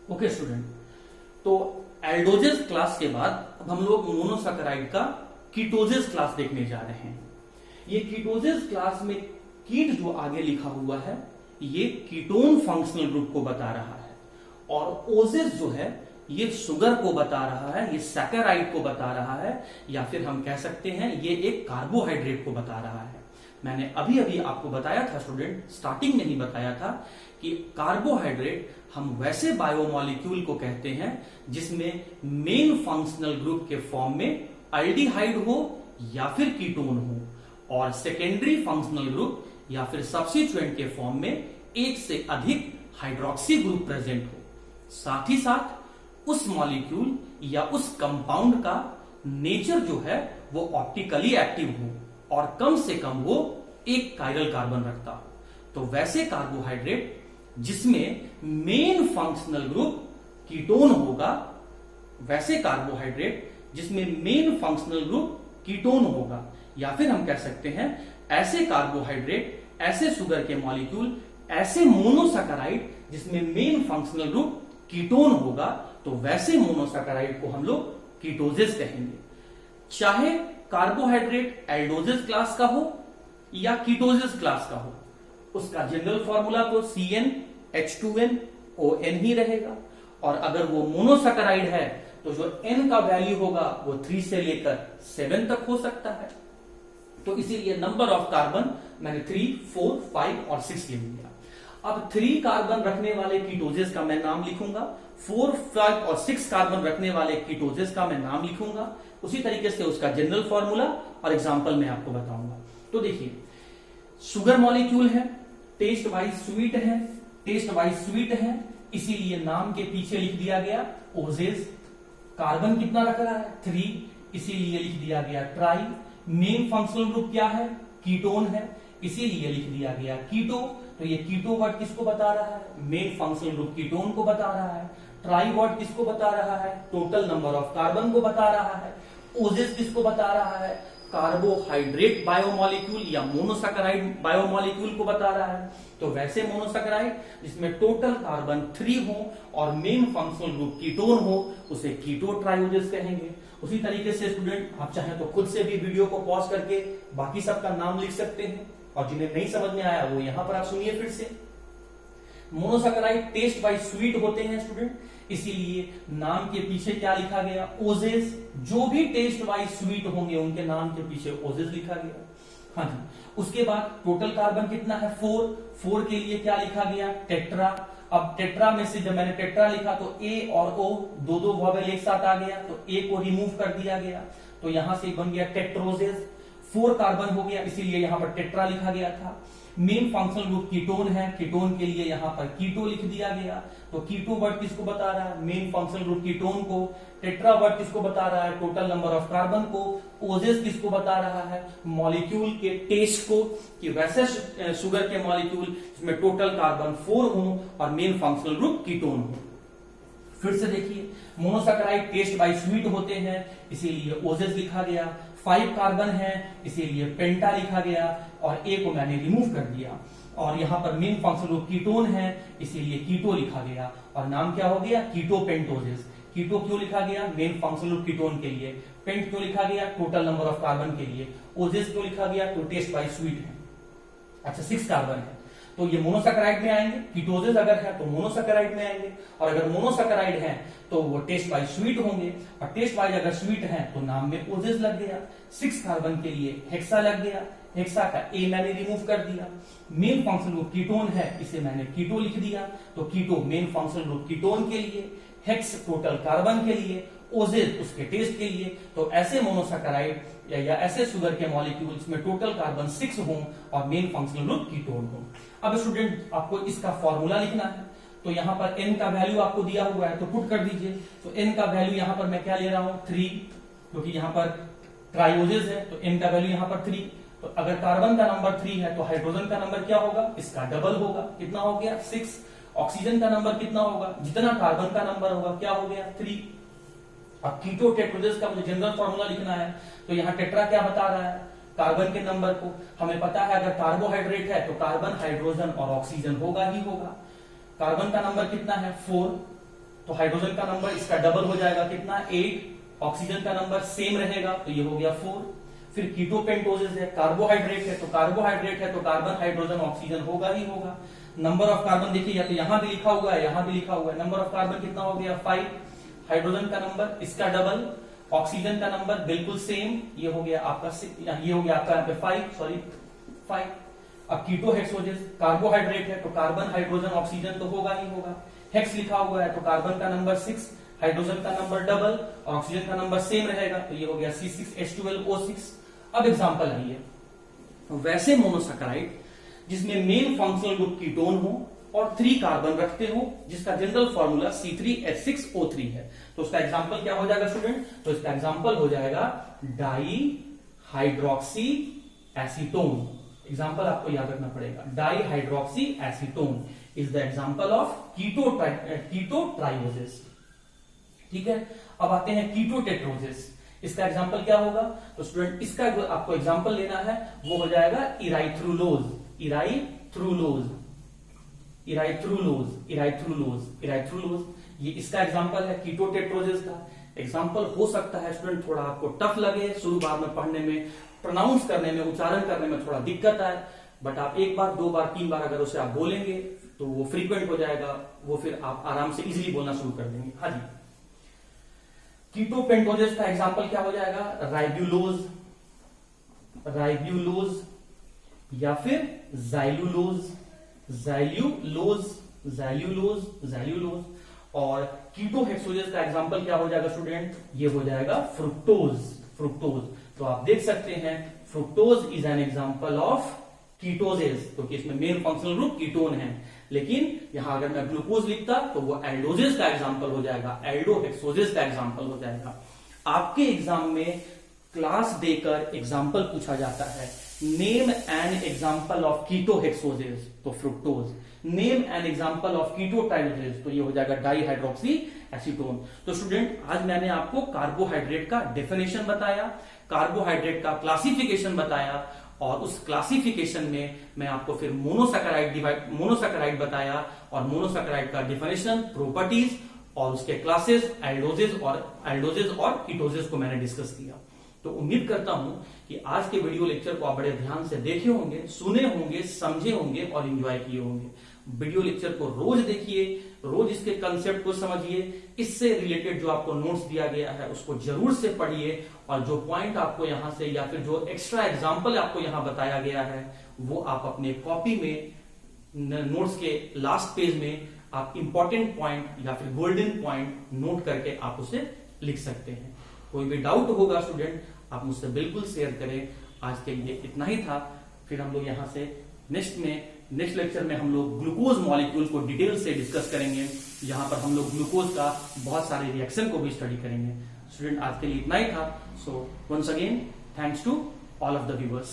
Okay student, तो एल्डोजेस class के बाद अब हम लोग मोनोसैकेराइड का कीटोजेस क्लास देखने जा रहे हैं। ये कीटोजेस क्लास में कीट जो आगे लिखा हुआ है ये कीटोन फंक्शनल ग्रुप को बता रहा है, और ओजेस जो है ये शुगर को बता रहा है, ये सैकेराइड को बता रहा है, या फिर हम कह सकते हैं ये एक कार्बोहाइड्रेट को बता रहा है। मैंने अभी अभी आपको बताया था स्टूडेंट, स्टार्टिंग में ही बताया था कि कार्बोहाइड्रेट हम वैसे बायोमॉलिक्यूल को कहते हैं जिसमें मेन फंक्शनल ग्रुप के फॉर्म में अल्डिहाइड हो या फिर कीटोन हो, और सेकेंडरी फंक्शनल ग्रुप या फिर सब्स्टिट्यूएंट के फॉर्म में एक से अधिक हाइड्रोक्सी ग्रुप प्रेजेंट हो। साथ ही साथ उस मॉलिक्यूल या उस कंपाउंड का नेचर जो है वो ऑप्टिकली एक्टिव हो और कम से कम वो एक कायरल कार्बन रखता हो। तो वैसे कार्बोहाइड्रेट जिसमें मेन फंक्शनल ग्रुप कीटोन होगा, वैसे कार्बोहाइड्रेट जिसमें मेन फंक्शनल ग्रुप कीटोन होगा, या फिर हम कह सकते हैं ऐसे कार्बोहाइड्रेट, ऐसे शुगर के मॉलिक्यूल, ऐसे मोनोसैकेराइड जिसमें मेन फंक्शनल ग्रुप कीटोन होगा, तो वैसे मोनोसैकेराइड को हम लोग कीटोजेस कहेंगे। चाहे कार्बोहाइड्रेट एल्डोजेस क्लास का हो या कीटोजेस क्लास का हो, उसका जनरल फॉर्मूला तो CnH2nOn ही रहेगा, और अगर वो मोनोसैकेराइड है तो जो n का वैल्यू होगा वो 3 से लेकर 7 तक हो सकता है। तो इसीलिए नंबर ऑफ कार्बन मैंने 3, 4, 5 और 6 ले लिया। अब 3 कार्बन रखने वाले कीटोजेस का मैं नाम लिखूंगा, 4, 5 और 6 कार्बन रखने वाले कीटोजेस का मैं नाम लिखूंगा, उसी तरीके से उसका जनरल फॉर्मूला और एग्जांपल मैं आपको बताऊंगा। तो देखिए, शुगर मॉलिक्यूल है, टेस्ट वाइज स्वीट है, टेस्ट वाइज स्वीट है, इसीलिए नाम के पीछे लिख दिया गया ओजेस। कार्बन कितना रख रहा है 3, इसीलिए लिख दिया गया ट्राई। मेन फंक्शनल ग्रुप क्या है, कीटोन है, इसीलिए लिख दिया गया कीटो। तो ये कीटो वर्ड किसको बता रहा है, मेन फंक्शनल ग्रुप कीटोन को बता रहा है। ट्राई वर्ड किसको बता रहा है, टोटल नंबर ऑफ कार्बन को बता रहा है। ओजेस किसको बता रहा है, कार्बोहाइड्रेट बायोमॉलिक्यूल या मोनोसैकेराइड बायोमॉलिक्यूल को बता रहा है। तो वैसे मोनोसैकेराइड जिसमें टोटल कार्बन 3 हो और मेन फंक्शनल ग्रुप कीटोन हो, उसे कीटो ट्राइओजेस कहेंगे। उसी तरीके से स्टूडेंट आप चाहें तो खुद से भी वीडियो को पॉज करके बाकी सबका नाम लिख सकते हैं, और जिन्हें नहीं समझ में आया वो यहां पर आप सुनिए फिर से। मोनोसैकेराइड टेस्ट वाइज स्वीट होते हैं स्टूडेंट, इसीलिए नाम के पीछे क्या लिखा गया, ओजेस। जो भी टेस्ट वाइज स्वीट होंगे उनके नाम के पीछे ओजेस लिखा गया। हाँ जी, उसके बाद टोटल कार्बन कितना है 4 के लिए क्या लिखा गया, टेट्रा। अब टेट्रा में से जब मैंने टेट्रा लिखा तो ए और ओ दो वॉवेल एक साथ आ गया, तो ए को रिमूव कर दिया गया, तो यहां से बन गया टेट्रोजेस। 4 कार्बन हो गया, इसीलिए यहां पर टेट्रा लिखा गया था। मेन फंक्शनल ग्रुप कीटोन है, कीटोन के लिए यहां पर कीटो लिख दिया गया। तो कीटो वर्ड किसको बता रहा है, मेन फंक्शनल ग्रुप कीटोन को। टेट्रा वर्ड किसको बता रहा है, टोटल नंबर ऑफ कार्बन को। ओजेस किसको बता रहा है, मॉलिक्यूल के टेस्ट को, कि वैसे शुगर के मॉलिक्यूल जिसमें टोटल कार्बन 4 हो और मेन फंक्शनल ग्रुप कीटोन हो। फिर से देखिए, मोनोसैकेराइड टेस्ट वाइज स्वीट होते हैं, इसीलिए ओजेस लिखा गया। 5 कार्बन है, इसीलिए पेंटा लिखा गया, और ए को मैंने रिमूव कर दिया। और यहां पर मेन फंक्शनल ग्रुप कीटोन है, इसीलिए कीटो लिखा गया, और नाम क्या हो गया, कीटो पेंटोजेस। कीटो क्यों लिखा गया, मेन फंक्शनल ग्रुप कीटोन के लिए। पेंट क्यों लिखा गया, टोटल नंबर ऑफ कार्बन के लिए। ओजेस क्यों लिखा गया, तो टेस्ट वाइज स्वीट है। अच्छा, 6 कार्बन है, तो ये मोनोसैकेराइड में आएंगे। कीटोजेस अगर है तो मोनोसैकेराइड में आएंगे, और अगर मोनोसैकेराइड है तो वो टेस्ट वाइज स्वीट होंगे, और टेस्ट वाइज अगर स्वीट है तो नाम में ओजेस लग गया। 6 कार्बन के लिए हेक्सा लग गया, हेक्सा का ए मैंने रिमूव कर दिया। मेन फंक्शनल ग्रुप कीटोन है, इसे मैंने कीटो लिख दिया, तो कीटो मेन फंक्शनल ग्रुप कीटोन के लिए, हेक्स टोटल कार्बन के लिए, ओजेस उसके टेस्ट के लिए। तो ऐसे मोनोसैकेराइड या ऐसे शुगर के मॉलिक्यूल जिसमें टोटल कार्बन 6 हो और मेन फंक्शनल ग्रुप कीटोन हो। अब स्टूडेंट आपको इसका फॉर्मूला लिखना है, तो यहां पर n का वैल्यू आपको दिया हुआ है, तो पुट कर दीजिए। तो n का वैल्यू यहां पर मैं क्या ले रहा हूं 3, क्योंकि यहां पर ट्राइओजेस है, तो n का वैल्यू यहां पर 3। तो अगर कार्बन का नंबर 3 है तो हाइड्रोजन का नंबर क्या होगा, इसका डबल होगा, कितना हो गया 6। ऑक्सीजन का नंबर कितना होगा, जितना कार्बन का नंबर होगा क्या हो गया 3। अब कीटो टेट्रोजेस का मुझे जनरल फॉर्मूला लिखना है, तो यहाँ टेट्रा क्या बता रहा है, कार्बन के नंबर को। हमें पता है अगर कार्बोहाइड्रेट है तो कार्बन, हाइड्रोजन और ऑक्सीजन होगा ही होगा। कार्बन का नंबर कितना है 4, तो हाइड्रोजन का नंबर इसका डबल हो जाएगा, कितना 8, ऑक्सीजन का नंबर सेम रहेगा तो ये हो गया 4। फिर कीटोपेंटोजेस है, कार्बोहाइड्रेट है, तो कार्बोहाइड्रेट है तो कार्बन हाइड्रोजन ऑक्सीजन होगा ही होगा। नंबर ऑफ कार्बन देखिए, या तो यहां भी लिखा हुआ है, यहां भी लिखा हुआ है, नंबर ऑफ कार्बन कितना हो गया 5, हाइड्रोजन का नंबर इसका डबल, ऑक्सीजन का नंबर बिल्कुल सेम, ये हो गया आपका ये हो गया आपका यहाँ पे 5। अब कीटो हेक्सोजेस, कार्बोहाइड्रेट है तो कार्बन हाइड्रोजन ऑक्सीजन तो होगा ही होगा, हेक्स लिखा हुआ है तो कार्बन का नंबर 6, हाइड्रोजन का नंबर डबल और ऑक्सीजन का नंबर सेम रहेगा तो ये हो गया C6H12O6। अब एग्जांपल आइए, वैसे मोनोसैकेराइड जिसमें मेन फंक्शनल ग्रुप कीटोन हो और 3 कार्बन रखते हो, जिसका जनरल फॉर्मूला C3H6O3 है, तो उसका एग्जांपल क्या हो जाएगा स्टूडेंट? तो इसका एग्जांपल हो जाएगा डाई हाइड्रोक्सी एसीटोन। एग्जांपल आपको याद रखना पड़ेगा, dihydroxyacetone is the example of ketotrioses. ठीक है, अब आते हैं कीटो टेट्रोजेस, इसका एग्जांपल क्या होगा? तो स्टूडेंट इसका जो आपको एग्जांपल लेना है वो हो जाएगा इराइथ्रुलोज। ये इसका एग्जांपल है कीटो टेट्रोजेस का। एग्जांपल हो सकता है स्टूडेंट थोड़ा आपको टफ लगे, शुरू बार में पढ़ने में, प्रोनाउंस करने में, उच्चारण करने में थोड़ा दिक्कत आए, बट आप 1 बार 2 बार 3 बार अगर उसे आप बोलेंगे तो वो फ्रीक्वेंट हो जाएगा, वो फिर आप आराम से इजीली बोलना शुरू कर देंगे। हाँ जी, कीटोपेंटोजेस का एग्जांपल क्या हो जाएगा? राइब्यूलोज या फिर ज़ाइल्यूलोज। और कीटोहेक्सोजेस का एग्जांपल क्या हो जाएगा स्टूडेंट? ये हो जाएगा फ्रुक्टोज। तो आप देख सकते हैं fructose is an example of ketoses, क्योंकि इसमें मेन फंक्शनल ग्रुप कीटोन है। लेकिन यहां अगर मैं ग्लूकोज लिखता तो वो एल्डोजेस का एग्जांपल हो जाएगा, एल्डोहेक्सोजेस का एग्जांपल हो जाएगा। आपके एग्जाम में क्लास देकर एग्जांपल पूछा जाता है, name an example of ketohexoses तो fructose, name an example of ketotrioses तो ये हो जाएगा डाईहाइड्रोक्सी एसीटोन। तो स्टूडेंट आज मैंने आपको कार्बोहाइड्रेट का डेफिनेशन बताया, कार्बोहाइड्रेट का क्लासिफिकेशन बताया, और उस क्लासिफिकेशन में मैं आपको फिर मोनोसैकेराइड बताया, और मोनोसैकेराइड का डेफिनेशन, प्रॉपर्टीज और उसके क्लासेस, एल्डोजेस और कीटोजेस को मैंने डिस्कस किया। तो उम्मीद करता हूं कि आज के वीडियो लेक्चर को आप बड़े ध्यान से देखे होंगे, सुने होंगे, समझे होंगे और एंजॉय किए होंगे। वीडियो लेक्चर को रोज देखिए, रोज इसके कंसेप्ट को समझिए, इससे रिलेटेड जो आपको नोट्स दिया गया है उसको जरूर से पढ़िए, और जो पॉइंट आपको यहां से या फिर जो एक्स्ट्रा एग्जांपल आपको यहां बताया गया है वो आप अपने कॉपी में नोट्स के लास्ट पेज में आप इंपॉर्टेंट पॉइंट या फिर गोल्डन पॉइंट नोट करके आप उसे लिख सकते हैं। कोई भी डाउट होगा स्टूडेंट आप मुझसे बिल्कुल शेयर करें। आज के लिए इतना ही था, फिर हम लोग यहां से नेक्स्ट लेक्चर में हम लोग ग्लूकोज मॉलिक्यूल को डिटेल से डिस्कस करेंगे, जहां पर हम लोग ग्लूकोज का बहुत सारे रिएक्शन को भी स्टडी करेंगे। स्टूडेंट आज के लिए इतना ही था। So once again thanks to all of the viewers.